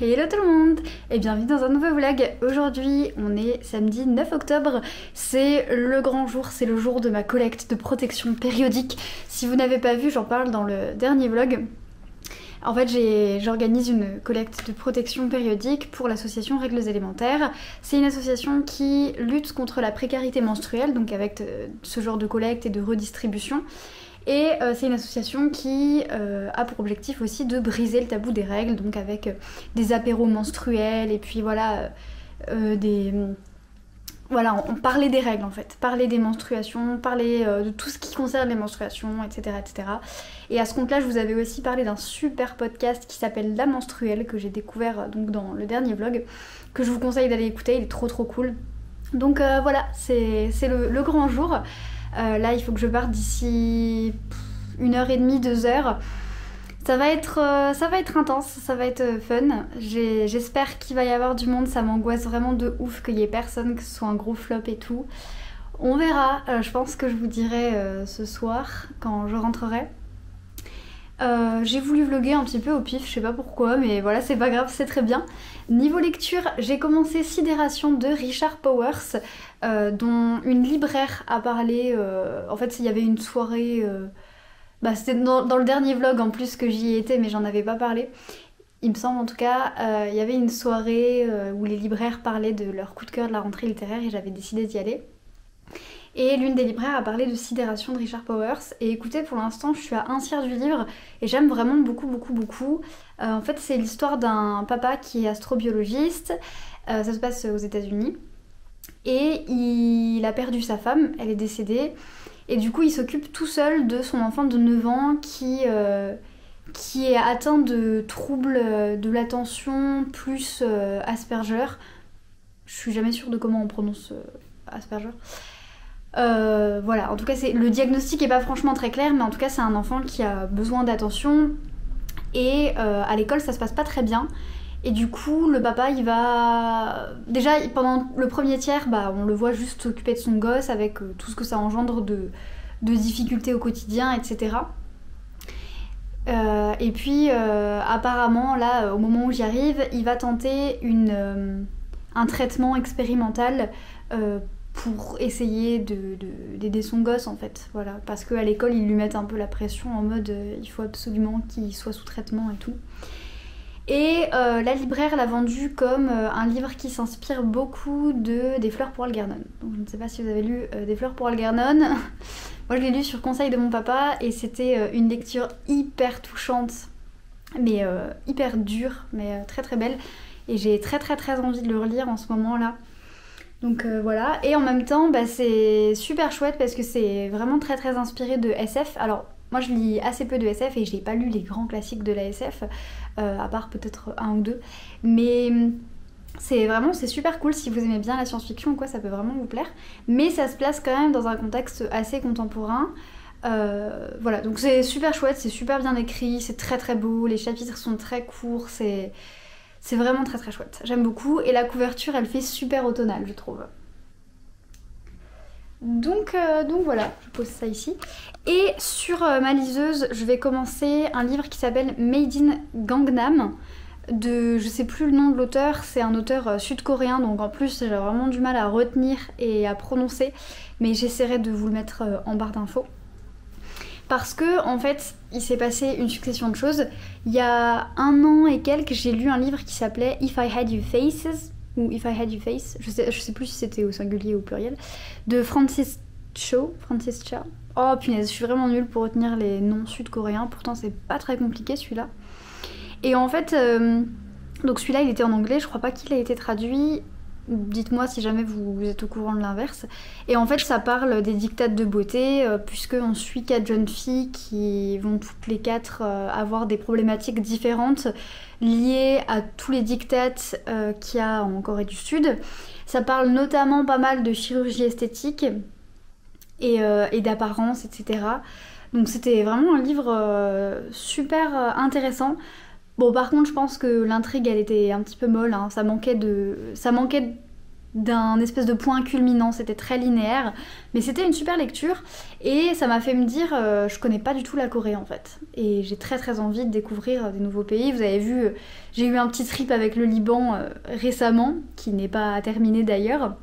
Hello tout le monde et bienvenue dans un nouveau vlog. Aujourd'hui on est samedi 9 octobre, c'est le grand jour, c'est le jour de ma collecte de protection périodique. Si vous n'avez pas vu, j'en parle dans le dernier vlog. En fait j'organise une collecte de protection périodique pour l'association Règles élémentaires. C'est une association qui lutte contre la précarité menstruelle, donc avec ce genre de collecte et de redistribution. Et c'est une association qui a pour objectif aussi de briser le tabou des règles, donc avec des apéros menstruels et puis voilà, on parlait des règles en fait, parler des menstruations, parler de tout ce qui concerne les menstruations, etc. etc. Et à ce compte-là, je vous avais aussi parlé d'un super podcast qui s'appelle La Menstruelle, que j'ai découvert donc dans le dernier vlog, que je vous conseille d'aller écouter, il est trop cool. Donc voilà, c'est le grand jour. Là il faut que je parte d'ici 1h30, 2h. Ça va être intense, ça va être fun. J'espère qu'il va y avoir du monde, ça m'angoisse vraiment de ouf qu'il y ait personne, que ce soit un gros flop et tout. On verra, je pense que je vous dirai ce soir quand je rentrerai. J'ai voulu vlogger un petit peu au pif, je sais pas pourquoi, mais voilà, c'est pas grave, c'est très bien. Niveau lecture, j'ai commencé Sidération de Richard Powers, dont une libraire a parlé. En fait, il y avait une soirée, c'était dans le dernier vlog en plus que j'y étais, mais j'en avais pas parlé. Il me semble en tout cas, il y avait une soirée où les libraires parlaient de leur coup de cœur de la rentrée littéraire et j'avais décidé d'y aller. Et l'une des libraires a parlé de Sidération de Richard Powers. Et écoutez, pour l'instant, je suis à un tiers du livre et j'aime vraiment beaucoup. En fait, c'est l'histoire d'un papa qui est astrobiologiste. Ça se passe aux États-Unis. Et il a perdu sa femme, elle est décédée. Et du coup, il s'occupe tout seul de son enfant de 9 ans qui est atteint de troubles de l'attention plus Asperger. Je suis jamais sûre de comment on prononce Asperger. Voilà, en tout cas le diagnostic est pas franchement très clair, mais en tout cas c'est un enfant qui a besoin d'attention et à l'école ça se passe pas très bien et du coup le papa il va... Déjà pendant le premier tiers on le voit juste s'occuper de son gosse avec tout ce que ça engendre de difficultés au quotidien, etc. Et puis apparemment là au moment où j'y arrive il va tenter un traitement expérimental pour essayer d'aider son gosse en fait, voilà, parce qu'à l'école ils lui mettent un peu la pression en mode il faut absolument qu'il soit sous traitement et tout. Et la libraire l'a vendu comme un livre qui s'inspire beaucoup des Fleurs pour Algernon. Donc je ne sais pas si vous avez lu des Fleurs pour Algernon. Moi je l'ai lu sur conseil de mon papa et c'était une lecture hyper touchante, mais hyper dure, mais très belle. Et j'ai très envie de le relire en ce moment là. Donc voilà, et en même temps c'est super chouette parce que c'est vraiment très inspiré de SF. Alors moi je lis assez peu de SF et j'ai pas lu les grands classiques de la SF, à part peut-être un ou deux. Mais c'est super cool si vous aimez bien la science-fiction ou quoi, ça peut vraiment vous plaire. Mais ça se place quand même dans un contexte assez contemporain. Voilà, donc c'est super chouette, c'est super bien écrit, c'est très beau, les chapitres sont très courts, c'est vraiment très chouette, j'aime beaucoup et la couverture elle fait super automnale je trouve. Donc voilà, je pose ça ici. Et sur ma liseuse, je vais commencer un livre qui s'appelle Made in Gangnam de, je sais plus le nom de l'auteur, c'est un auteur sud-coréen donc en plus j'ai vraiment du mal à retenir et à prononcer, mais j'essaierai de vous le mettre en barre d'infos. Parce que en fait il s'est passé une succession de choses. Il y a 1 an et quelques j'ai lu un livre qui s'appelait If I Had You Faces ou If I Had You Face, je sais plus si c'était au singulier ou au pluriel, de Francis Cho. Oh punaise, je suis vraiment nulle pour retenir les noms sud-coréens, pourtant c'est pas très compliqué celui-là. Et en fait, donc celui-là il était en anglais, je crois pas qu'il a été traduit. Dites-moi si jamais vous êtes au courant de l'inverse. Et en fait ça parle des diktats de beauté, puisqu'on suit 4 jeunes filles qui vont toutes les 4 avoir des problématiques différentes liées à tous les diktats qu'il y a en Corée du Sud. Ça parle notamment pas mal de chirurgie esthétique et d'apparence, etc. Donc c'était vraiment un livre super intéressant. Bon par contre je pense que l'intrigue elle était un petit peu molle, hein. Ça manquait d'un espèce de point culminant, c'était très linéaire, mais c'était une super lecture et ça m'a fait me dire je connais pas du tout la Corée en fait et j'ai très très envie de découvrir des nouveaux pays. Vous avez vu, j'ai eu un petit trip avec le Liban récemment, qui n'est pas terminé d'ailleurs,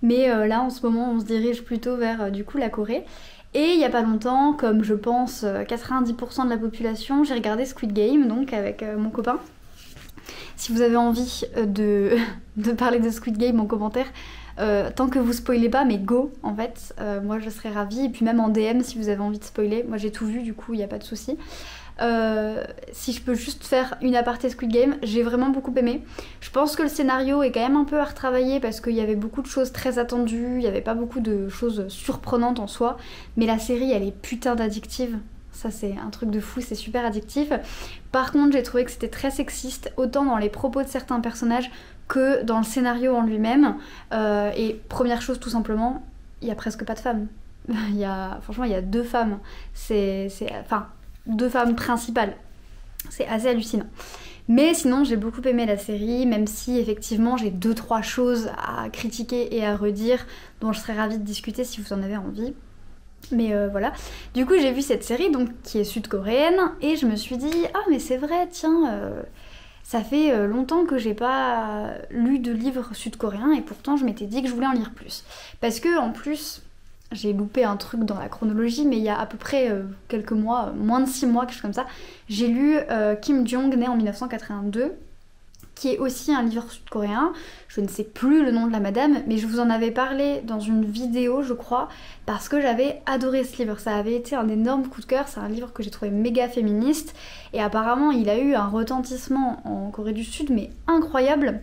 mais là en ce moment on se dirige plutôt vers du coup la Corée. Et il y a pas longtemps, comme je pense 90% de la population, j'ai regardé Squid Game donc avec mon copain. Si vous avez envie de parler de Squid Game en commentaire, tant que vous spoilez pas, mais go en fait, moi je serais ravie. Et puis même en DM si vous avez envie de spoiler, moi j'ai tout vu du coup il n'y a pas de souci. Si je peux juste faire une aparté Squid Game, j'ai vraiment beaucoup aimé. Je pense que le scénario est quand même un peu à retravailler parce qu'il y avait beaucoup de choses très attendues, il n'y avait pas beaucoup de choses surprenantes en soi, mais la série elle est putain d'addictive. Ça c'est un truc de fou, c'est super addictif. Par contre j'ai trouvé que c'était très sexiste, autant dans les propos de certains personnages que dans le scénario en lui-même. Et première chose tout simplement, il y a presque pas de femmes. Franchement il y a 2 femmes. Enfin 2 femmes principales. C'est assez hallucinant. Mais sinon j'ai beaucoup aimé la série, même si effectivement j'ai 2-3 choses à critiquer et à redire dont je serais ravie de discuter si vous en avez envie. Mais voilà. Du coup j'ai vu cette série donc qui est sud-coréenne et je me suis dit ah mais c'est vrai tiens ça fait longtemps que j'ai pas lu de livres sud-coréens et pourtant je m'étais dit que je voulais en lire plus. Parce que en plus j'ai loupé un truc dans la chronologie mais il y a à peu près quelques mois, moins de 6 mois quelque chose comme ça, j'ai lu Kim Jong né en 1982 qui est aussi un livre sud-coréen. Je ne sais plus le nom de la madame, mais je vous en avais parlé dans une vidéo, je crois, parce que j'avais adoré ce livre. Ça avait été un énorme coup de cœur, c'est un livre que j'ai trouvé méga féministe, et apparemment il a eu un retentissement en Corée du Sud, mais incroyable.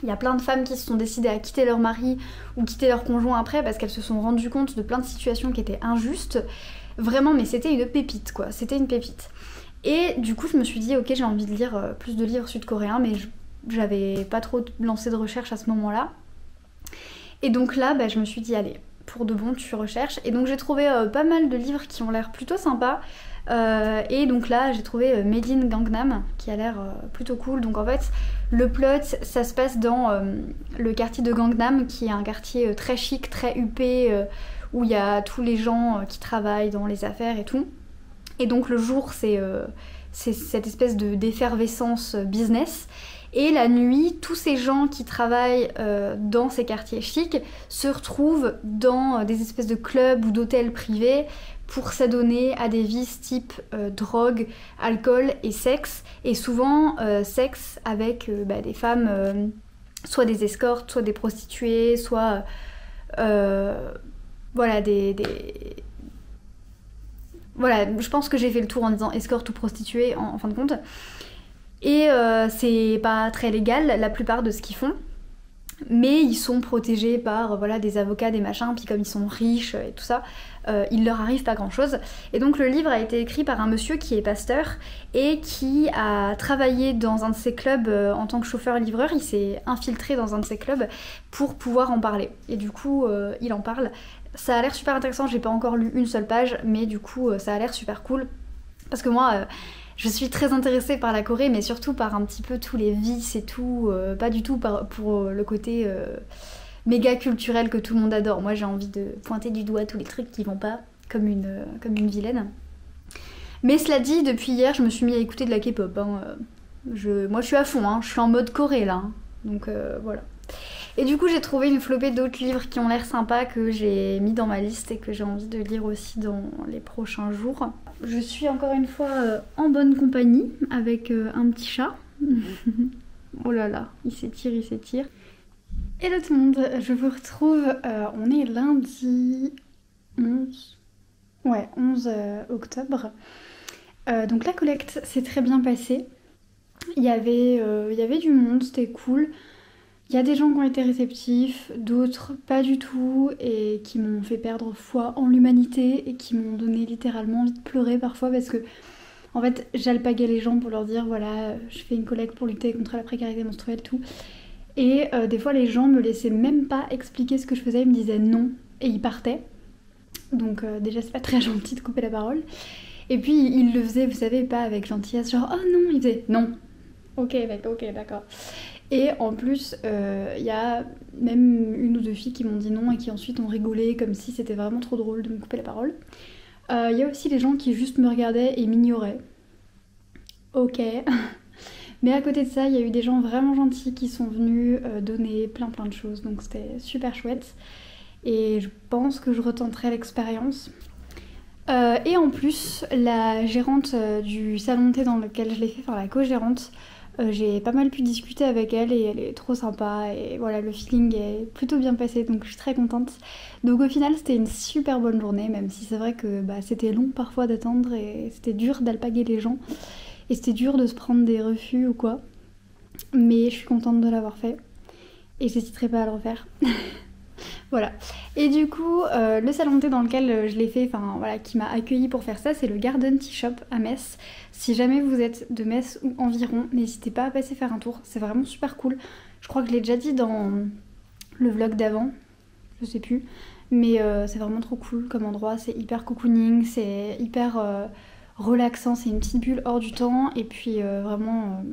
Il y a plein de femmes qui se sont décidées à quitter leur mari ou quitter leur conjoint après parce qu'elles se sont rendues compte de plein de situations qui étaient injustes. Vraiment, mais c'était une pépite, quoi. C'était une pépite. Et du coup, je me suis dit, ok, j'ai envie de lire plus de livres sud-coréens, mais j'avais pas trop lancé de recherche à ce moment-là. Et donc là, je me suis dit, allez, pour de bon, tu recherches. Et donc j'ai trouvé pas mal de livres qui ont l'air plutôt sympas. Et donc là, j'ai trouvé Made in Gangnam, qui a l'air plutôt cool. Donc en fait, le plot, ça se passe dans le quartier de Gangnam, qui est un quartier très chic, très huppé, où il y a tous les gens qui travaillent dans les affaires et tout. Et donc le jour, c'est cette espèce d'effervescence business. Et la nuit, tous ces gens qui travaillent dans ces quartiers chics se retrouvent dans des espèces de clubs ou d'hôtels privés pour s'adonner à des vices type drogue, alcool et sexe. Et souvent sexe avec des femmes, soit des escortes, soit des prostituées, soit voilà Voilà, je pense que j'ai fait le tour en disant escorte ou prostituée en fin de compte. Et c'est pas très légal la plupart de ce qu'ils font, mais ils sont protégés par des avocats, des machins, puis comme ils sont riches et tout ça, il leur arrive pas grand chose. Et donc le livre a été écrit par un monsieur qui est pasteur et qui a travaillé dans un de ces clubs en tant que chauffeur-livreur. Il s'est infiltré dans un de ces clubs pour pouvoir en parler. Et du coup, il en parle. Ça a l'air super intéressant, j'ai pas encore lu une seule page, mais du coup, ça a l'air super cool. Parce que moi... je suis très intéressée par la Corée, mais surtout par un petit peu tous les vices et tout, pas du tout pour le côté méga culturel que tout le monde adore. Moi j'ai envie de pointer du doigt tous les trucs qui vont pas, comme une vilaine. Mais cela dit, depuis hier je me suis mis à écouter de la K-pop. Hein. Moi je suis à fond, hein. Je suis en mode Corée là. Hein. Donc voilà. Et du coup j'ai trouvé une flopée d'autres livres qui ont l'air sympas que j'ai mis dans ma liste et que j'ai envie de lire aussi dans les prochains jours. Je suis encore une fois en bonne compagnie avec un petit chat. Oh là là, il s'étire. Hello tout le monde, je vous retrouve, on est lundi 11 octobre. Donc la collecte s'est très bien passée. Il y avait du monde, c'était cool. Il y a des gens qui ont été réceptifs, d'autres pas du tout, et qui m'ont fait perdre foi en l'humanité et qui m'ont donné littéralement envie de pleurer parfois parce que, en fait, j'alpaguais les gens pour leur dire voilà, je fais une collecte pour lutter contre la précarité menstruelle, tout. Et des fois, les gens me laissaient même pas expliquer ce que je faisais, ils me disaient non et ils partaient. Donc, déjà, c'est pas très gentil de couper la parole. Et puis, ils le faisaient, vous savez, pas avec gentillesse, genre oh non, ils disaient non. Ok, d'accord. Et en plus, il y a même une ou deux filles qui m'ont dit non et qui ensuite ont rigolé comme si c'était vraiment trop drôle de me couper la parole. Il y a aussi les gens qui juste me regardaient et m'ignoraient. Ok. Mais à côté de ça, il y a eu des gens vraiment gentils qui sont venus donner plein de choses. Donc c'était super chouette. Et je pense que je retenterai l'expérience. Et en plus, la gérante du salon de thé dans lequel je l'ai fait, enfin la co-gérante, j'ai pas mal pu discuter avec elle et elle est trop sympa et voilà, le feeling est plutôt bien passé, donc je suis très contente. Donc au final c'était une super bonne journée, même si c'est vrai que c'était long parfois d'attendre et c'était dur d'alpaguer les gens et c'était dur de se prendre des refus ou quoi. Mais je suis contente de l'avoir fait et j'hésiterai pas à le refaire. Voilà. Et du coup, le salon de thé dans lequel je l'ai fait, enfin voilà, qui m'a accueilli pour faire ça, c'est le Garden Tea Shop à Metz. Si jamais vous êtes de Metz ou environ, n'hésitez pas à passer faire un tour, c'est vraiment super cool. Je crois que je l'ai déjà dit dans le vlog d'avant, je sais plus, mais c'est vraiment trop cool comme endroit, c'est hyper cocooning, c'est hyper relaxant, c'est une petite bulle hors du temps, et puis vraiment,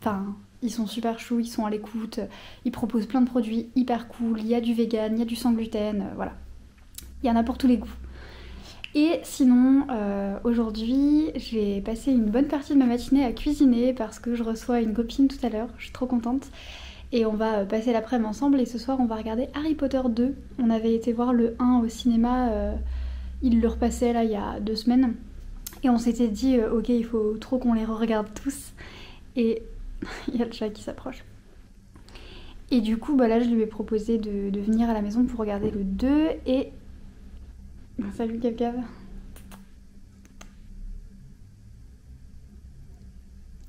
enfin... Ils sont super choux, ils sont à l'écoute, ils proposent plein de produits hyper cool, il y a du vegan, il y a du sans gluten, voilà. Il y en a pour tous les goûts. Et sinon, aujourd'hui, j'ai passé une bonne partie de ma matinée à cuisiner parce que je reçois une copine tout à l'heure, je suis trop contente. Et on va passer l'après-midi ensemble et ce soir on va regarder Harry Potter 2. On avait été voir le 1 au cinéma, il le repassait là il y a 2 semaines. Et on s'était dit, ok, il faut trop qu'on les re-regarde tous. Et... il y a le chat qui s'approche. Et du coup, là, je lui ai proposé de venir à la maison pour regarder le 2 et... Salut Cave-Cave.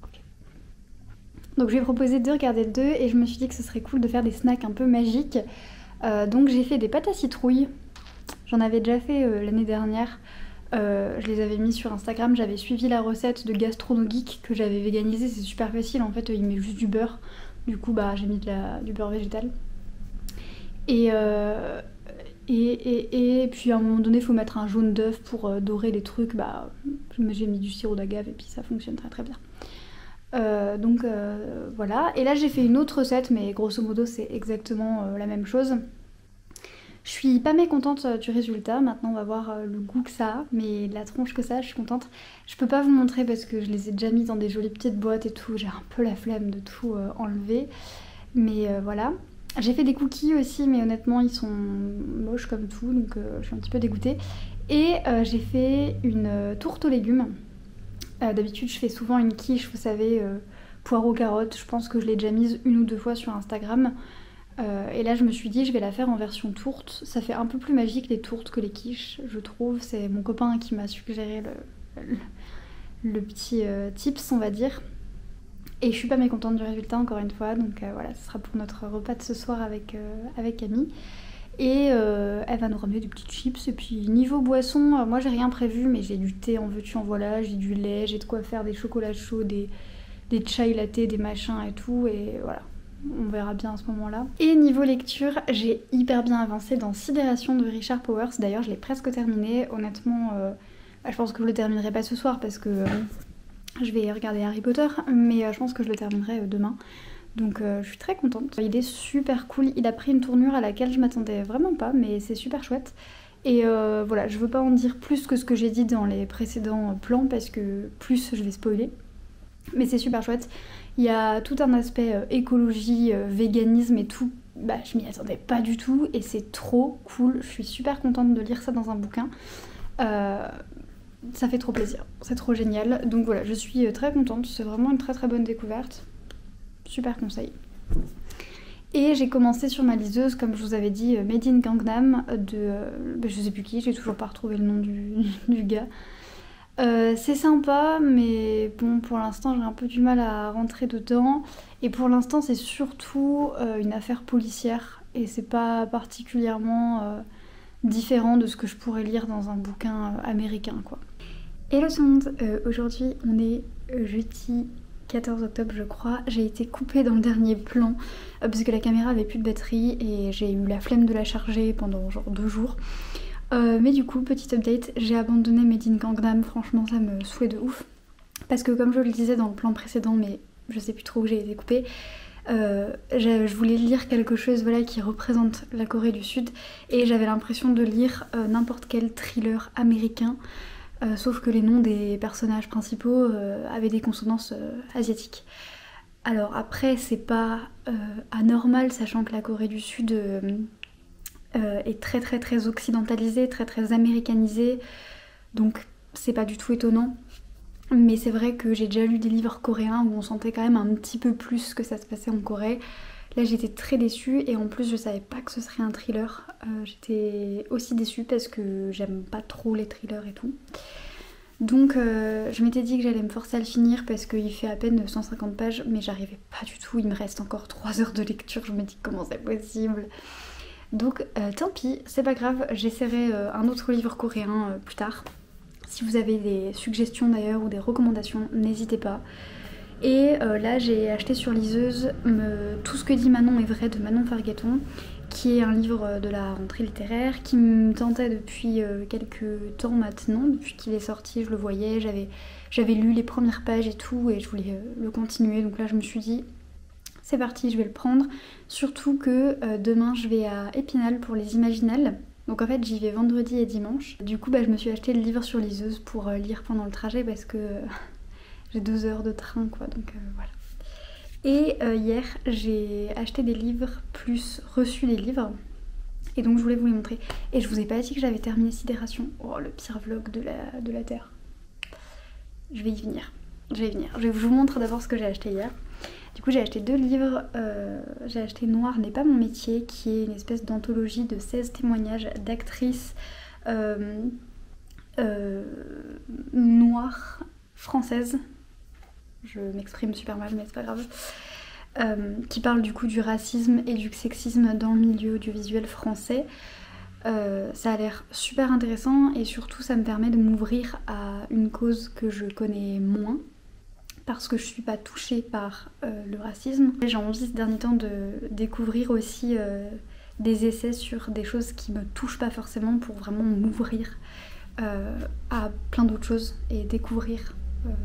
Okay. Donc je lui ai proposé de regarder le 2 et je me suis dit que ce serait cool de faire des snacks un peu magiques. Donc j'ai fait des pâtes à citrouille. J'en avais déjà fait l'année dernière. Je les avais mis sur Instagram, j'avais suivi la recette de Gastrono Geek que j'avais véganisée, c'est super facile en fait, il met juste du beurre, du coup j'ai mis du beurre végétal. Et puis à un moment donné il faut mettre un jaune d'œuf pour dorer les trucs, j'ai mis du sirop d'agave et puis ça fonctionne très très bien. Donc voilà, et là j'ai fait une autre recette mais grosso modo c'est exactement la même chose. Je suis pas mécontente du résultat, maintenant on va voir le goût que ça a, mais la tronche que ça a, je suis contente. Je peux pas vous montrer parce que je les ai déjà mis dans des jolies petites boîtes et tout, j'ai un peu la flemme de tout enlever, mais voilà. J'ai fait des cookies aussi, mais honnêtement ils sont moches comme tout, donc je suis un petit peu dégoûtée. Et j'ai fait une tourte aux légumes. D'habitude je fais souvent une quiche, vous savez, poireaux-carottes, je pense que je l'ai déjà mise 1 ou 2 fois sur Instagram. Et là je me suis dit je vais la faire en version tourte, ça fait un peu plus magique les tourtes que les quiches je trouve, c'est mon copain qui m'a suggéré le petit tips on va dire. Et je suis pas mécontente du résultat encore une fois, donc voilà, ce sera pour notre repas de ce soir avec Camille. Et elle va nous ramener des petites chips. Et puis niveau boisson, moi j'ai rien prévu, mais j'ai du thé en veux-tu en voilà, j'ai du lait, j'ai de quoi faire des chocolats chauds, des chai latte, des machins et tout, et voilà. On verra bien à ce moment-là. Et niveau lecture, j'ai hyper bien avancé dans Sidération de Richard Powers. D'ailleurs, je l'ai presque terminé. Honnêtement, je pense que je le terminerai pas ce soir parce que je vais regarder Harry Potter, mais je pense que je le terminerai demain. Donc je suis très contente. Il est super cool. Il a pris une tournure à laquelle je m'attendais vraiment pas, mais c'est super chouette. Et voilà, je veux pas en dire plus que ce que j'ai dit dans les précédents plans parce que plus je vais spoiler. Mais c'est super chouette. Il y a tout un aspect écologie, véganisme et tout. Je m'y attendais pas du tout et c'est trop cool. Je suis super contente de lire ça dans un bouquin. Ça fait trop plaisir. C'est trop génial. Donc voilà, je suis très contente. C'est vraiment une très très bonne découverte. Super conseil. Et j'ai commencé sur ma liseuse, comme je vous avais dit, Made in Gangnam de... je sais plus qui, j'ai toujours pas retrouvé le nom du gars. C'est sympa, mais bon, pour l'instant j'ai un peu du mal à rentrer dedans. Et pour l'instant c'est surtout une affaire policière et c'est pas particulièrement différent de ce que je pourrais lire dans un bouquin américain, quoi. Hello tout le monde, aujourd'hui on est jeudi 14 octobre je crois. J'ai été coupée dans le dernier plan parce que la caméra avait plus de batterie et j'ai eu la flemme de la charger pendant genre 2 jours. Mais du coup, petit update, j'ai abandonné Made in Gangnam, franchement ça me saoulait de ouf. Parce que comme je le disais dans le plan précédent, mais je sais plus trop où j'ai été coupée, Je voulais lire quelque chose voilà, qui représente la Corée du Sud et j'avais l'impression de lire n'importe quel thriller américain, sauf que les noms des personnages principaux avaient des consonances asiatiques. Alors après c'est pas anormal sachant que la Corée du Sud est très très très occidentalisée, très très américanisée, donc c'est pas du tout étonnant. Mais c'est vrai que j'ai déjà lu des livres coréens où on sentait quand même un petit peu plus que ça se passait en Corée. Là j'étais très déçue et en plus je savais pas que ce serait un thriller. J'étais aussi déçue parce que j'aime pas trop les thrillers et tout. Donc je m'étais dit que j'allais me forcer à le finir parce qu'il fait à peine 150 pages mais j'arrivais pas du tout, il me reste encore 3 heures de lecture, je me dis comment c'est possible. Donc tant pis, c'est pas grave, j'essaierai un autre livre coréen plus tard. Si vous avez des suggestions d'ailleurs ou des recommandations, n'hésitez pas. Et là j'ai acheté sur liseuse Tout ce que dit Manon est vrai de Manon Fargueton, qui est un livre de la rentrée littéraire qui me tentait depuis quelques temps maintenant, depuis qu'il est sorti je le voyais, j'avais lu les premières pages et tout et je voulais le continuer, donc là je me suis dit c'est parti, je vais le prendre, surtout que demain je vais à Épinal pour les Imaginales. Donc en fait j'y vais vendredi et dimanche. Du coup je me suis acheté le livre sur liseuse pour lire pendant le trajet parce que j'ai 2 heures de train quoi, donc voilà. Et hier j'ai acheté des livres plus reçu des livres et donc je voulais vous les montrer. Et je vous ai pas dit que j'avais terminé Sidération. Oh le pire vlog de la Terre. Je vais y venir. Je vous montre d'abord ce que j'ai acheté hier. Du coup j'ai acheté 2 livres, j'ai acheté Noir n'est pas mon métier qui est une espèce d'anthologie de 16 témoignages d'actrices noires françaises. Je m'exprime super mal mais c'est pas grave. Qui parle du coup du racisme et du sexisme dans le milieu audiovisuel français. Ça a l'air super intéressant et surtout ça me permet de m'ouvrir à une cause que je connais moins. Parce que je suis pas touchée par le racisme. J'ai envie ces derniers temps de découvrir aussi des essais sur des choses qui me touchent pas forcément pour vraiment m'ouvrir à plein d'autres choses et découvrir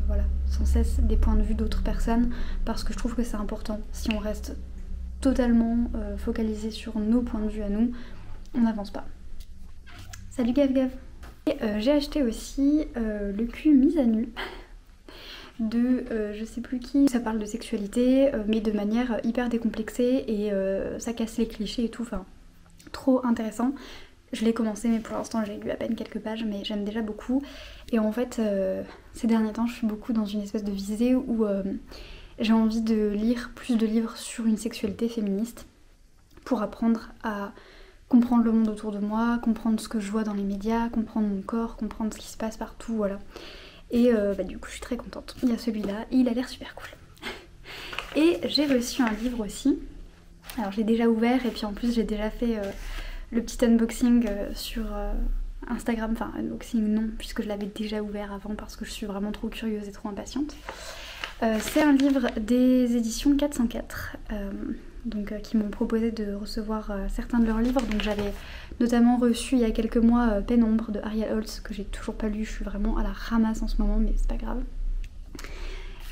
voilà, sans cesse des points de vue d'autres personnes parce que je trouve que c'est important. Si on reste totalement focalisé sur nos points de vue à nous, on n'avance pas. Salut Gav Gav. Et j'ai acheté aussi Le cul mis à nu de je sais plus qui. Ça parle de sexualité mais de manière hyper décomplexée et ça casse les clichés et tout, enfin trop intéressant. Je l'ai commencé mais pour l'instant j'ai lu à peine quelques pages mais j'aime déjà beaucoup et en fait ces derniers temps je suis beaucoup dans une espèce de visée où j'ai envie de lire plus de livres sur une sexualité féministe pour apprendre à comprendre le monde autour de moi, comprendre ce que je vois dans les médias, comprendre mon corps, comprendre ce qui se passe partout, voilà. Et du coup je suis très contente. Il y a celui-là, il a l'air super cool. Et j'ai reçu un livre aussi. Alors j'ai déjà ouvert et puis en plus j'ai déjà fait le petit unboxing sur Instagram. Enfin unboxing non, puisque je l'avais déjà ouvert avant parce que je suis vraiment trop curieuse et trop impatiente. C'est un livre des éditions 404. Qui m'ont proposé de recevoir certains de leurs livres. Donc j'avais notamment reçu il y a quelques mois Pénombre de Ariel Holtz que j'ai toujours pas lu, je suis vraiment à la ramasse en ce moment mais c'est pas grave.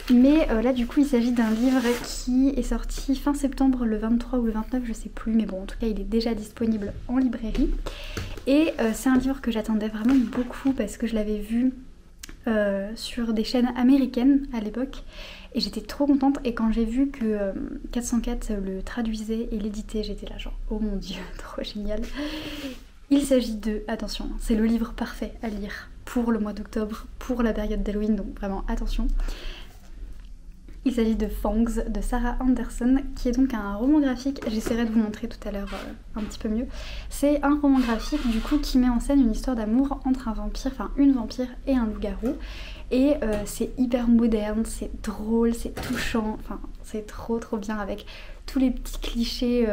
Mais là du coup il s'agit d'un livre qui est sorti fin septembre, le 23 ou le 29 je sais plus, mais bon en tout cas il est déjà disponible en librairie. Et c'est un livre que j'attendais vraiment beaucoup parce que je l'avais vu sur des chaînes américaines à l'époque et j'étais trop contente et quand j'ai vu que 404 le traduisait et l'éditait j'étais là genre oh mon dieu trop génial. Il s'agit de, attention c'est le livre parfait à lire pour le mois d'octobre, pour la période d'Halloween donc vraiment attention. Il s'agit de Fangs de Sarah Anderson qui est donc un roman graphique, j'essaierai de vous montrer tout à l'heure un petit peu mieux. C'est un roman graphique du coup qui met en scène une histoire d'amour entre un vampire, enfin une vampire et un loup-garou. Et c'est hyper moderne, c'est drôle, c'est touchant, enfin c'est trop bien avec tous les petits clichés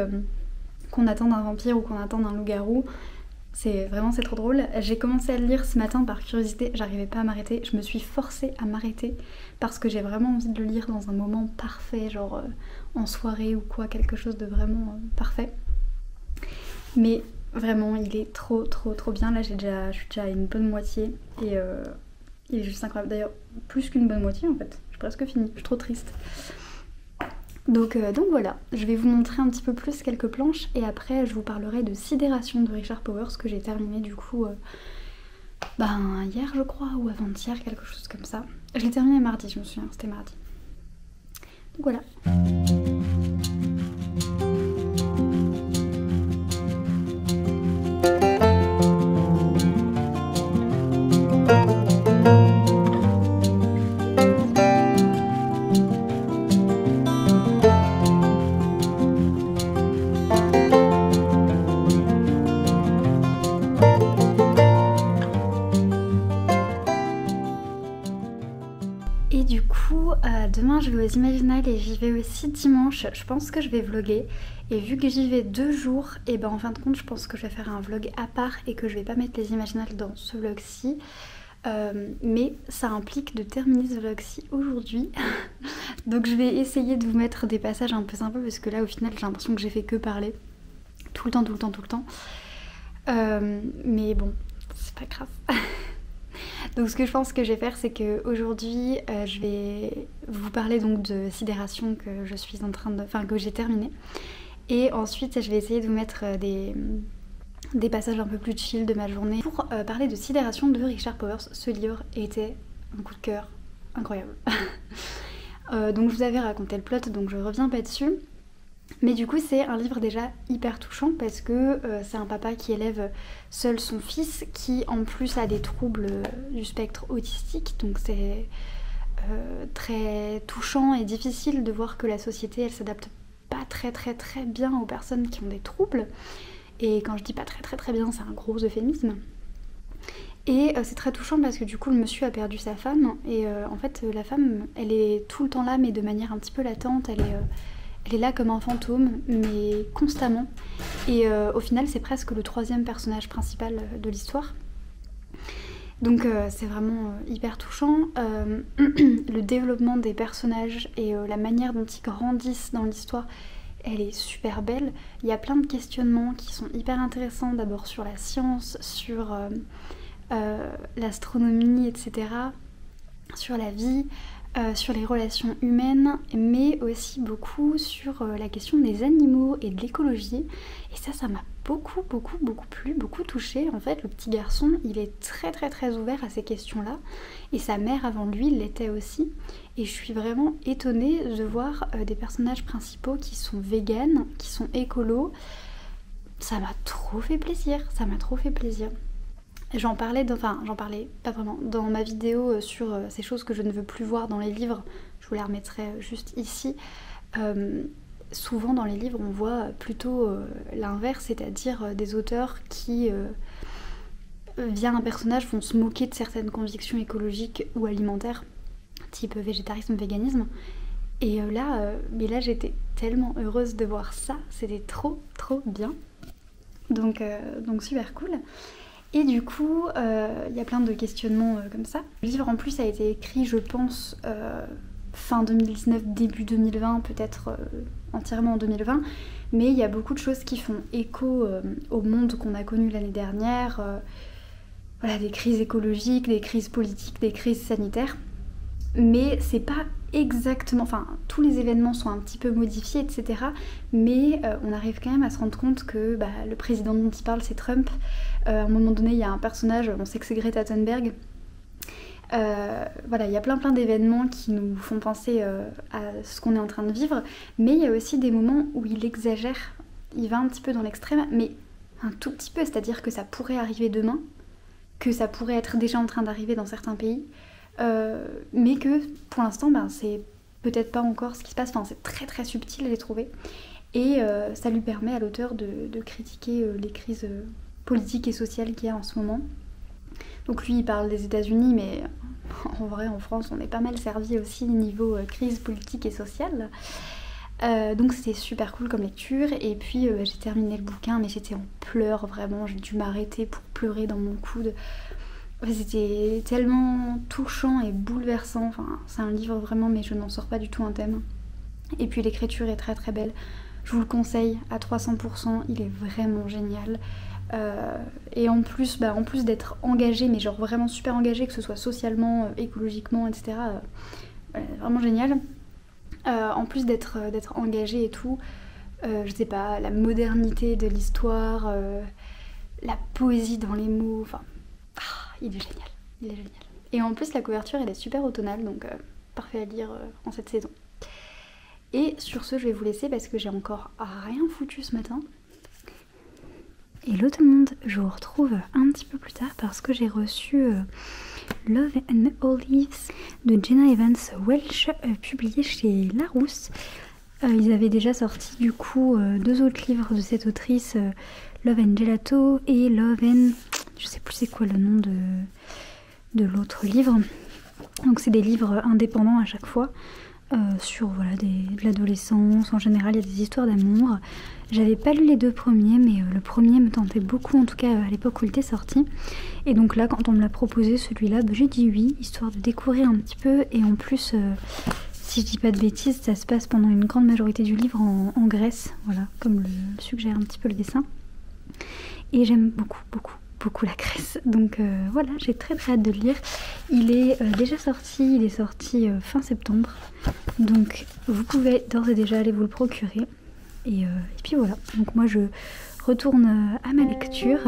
qu'on attend d'un vampire ou qu'on attend d'un loup-garou. C'est trop drôle. J'ai commencé à le lire ce matin par curiosité, j'arrivais pas à m'arrêter, je me suis forcée à m'arrêter parce que j'ai vraiment envie de le lire dans un moment parfait, genre en soirée ou quoi, quelque chose de vraiment parfait. Mais vraiment il est trop bien, là je suis déjà à une bonne moitié et il est juste incroyable, d'ailleurs plus qu'une bonne moitié en fait, je suis presque finie, je suis trop triste. Donc voilà, je vais vous montrer un petit peu plus quelques planches et après je vous parlerai de Sidération de Richard Powers que j'ai terminé du coup hier je crois ou avant-hier, quelque chose comme ça. Je l'ai terminé mardi, je me souviens, c'était mardi. Donc voilà. Demain je vais aux Imaginales et j'y vais aussi dimanche. Je pense que je vais vlogger et vu que j'y vais 2 jours, et en fin de compte je pense que je vais faire un vlog à part et que je vais pas mettre les Imaginales dans ce vlog-ci. Mais ça implique de terminer ce vlog-ci aujourd'hui. Donc je vais essayer de vous mettre des passages un peu sympas parce que là au final j'ai l'impression que j'ai fait que parler. Tout le temps. Mais bon, c'est pas grave. Donc ce que je pense que je vais faire, c'est qu'aujourd'hui je vais vous parler donc de Sidération que je suis en train de... Enfin que j'ai terminé. Et ensuite je vais essayer de vous mettre des passages un peu plus chill de ma journée pour parler de Sidération de Richard Powers. Ce livre était un coup de cœur incroyable. Donc je vous avais raconté le plot, donc je reviens pas dessus. Mais du coup c'est un livre déjà hyper touchant parce que c'est un papa qui élève seul son fils qui en plus a des troubles du spectre autistique, donc c'est très touchant et difficile de voir que la société elle s'adapte pas très bien aux personnes qui ont des troubles. Et quand je dis pas très bien, c'est un gros euphémisme. Et c'est très touchant parce que du coup le monsieur a perdu sa femme et en fait la femme elle est tout le temps là mais de manière un petit peu latente, elle est là comme un fantôme, mais constamment. Et au final, c'est presque le 3e personnage principal de l'histoire. Donc c'est vraiment hyper touchant. Le développement des personnages et la manière dont ils grandissent dans l'histoire, elle est super belle. Il y a plein de questionnements qui sont hyper intéressants, d'abord sur la science, sur l'astronomie, etc., sur la vie, sur les relations humaines, mais aussi beaucoup sur la question des animaux et de l'écologie. Et ça m'a beaucoup plu, beaucoup touchée. En fait, le petit garçon, il est très ouvert à ces questions-là. Et sa mère, avant lui, l'était aussi. Et je suis vraiment étonnée de voir des personnages principaux qui sont véganes, qui sont écolos. Ça m'a trop fait plaisir, J'en parlais pas vraiment, dans ma vidéo sur ces choses que je ne veux plus voir dans les livres, je vous la remettrai juste ici. Souvent dans les livres on voit plutôt l'inverse, c'est-à-dire des auteurs qui, via un personnage, vont se moquer de certaines convictions écologiques ou alimentaires, type végétarisme, véganisme. Et là j'étais tellement heureuse de voir ça, c'était trop bien. Donc super cool. Et du coup, il y a plein de questionnements comme ça. Le livre en plus a été écrit, je pense, fin 2019, début 2020, peut-être entièrement en 2020. Mais il y a beaucoup de choses qui font écho au monde qu'on a connu l'année dernière. Voilà, des crises écologiques, des crises politiques, des crises sanitaires. Mais c'est pas exactement... Enfin, tous les événements sont un petit peu modifiés, etc. Mais on arrive quand même à se rendre compte que le président dont il parle, c'est Trump. À un moment donné, il y a un personnage, on sait que c'est Greta Thunberg. Voilà, il y a plein d'événements qui nous font penser à ce qu'on est en train de vivre. Mais il y a aussi des moments où il exagère. Il va un petit peu dans l'extrême, mais un tout petit peu. C'est-à-dire que ça pourrait arriver demain, que ça pourrait être déjà en train d'arriver dans certains pays. Mais que pour l'instant c'est peut-être pas encore ce qui se passe, enfin c'est très subtil, j'ai trouvé, et ça lui permet à l'auteur de critiquer les crises politiques et sociales qu'il y a en ce moment. Donc lui il parle des États-Unis, mais en vrai en France on est pas mal servi aussi niveau crise politique et sociale. Donc c'était super cool comme lecture. Et puis j'ai terminé le bouquin mais j'étais en pleurs, vraiment, j'ai dû m'arrêter pour pleurer dans mon coude. C'était tellement touchant et bouleversant, enfin c'est un livre vraiment, mais je n'en sors pas du tout un thème. Et puis l'écriture est très belle, je vous le conseille à 300%, il est vraiment génial. Et en plus d'être engagé, mais genre vraiment super engagé, que ce soit socialement, écologiquement, etc. Vraiment génial. En plus d'être engagé et tout, je sais pas, la modernité de l'histoire, la poésie dans les mots, enfin, il est génial, il est génial. Et en plus la couverture elle est super automnale, donc parfait à lire en cette saison. Et sur ce je vais vous laisser parce que j'ai encore rien foutu ce matin. Hello tout le monde, je vous retrouve un petit peu plus tard parce que j'ai reçu Love and Olives de Jenna Evans Welch, publié chez Larousse. Ils avaient déjà sorti du coup 2 autres livres de cette autrice, Love and Gelato et Love and... je sais plus c'est quoi le nom de l'autre livre. Donc c'est des livres indépendants à chaque fois. Sur voilà, de l'adolescence, en général il y a des histoires d'amour. J'avais pas lu les 2 premiers, mais le premier me tentait beaucoup, en tout cas à l'époque où il était sorti. Et donc là, quand on me l'a proposé celui-là, j'ai dit oui, histoire de découvrir un petit peu. Et en plus, si je dis pas de bêtises, ça se passe pendant une grande majorité du livre en Grèce, voilà, comme le suggère un petit peu le dessin. Et j'aime beaucoup la Grèce, donc voilà, j'ai très hâte de le lire. Il est déjà sorti, il est sorti fin septembre, donc vous pouvez d'ores et déjà aller vous le procurer. Et puis voilà, donc moi je retourne à ma lecture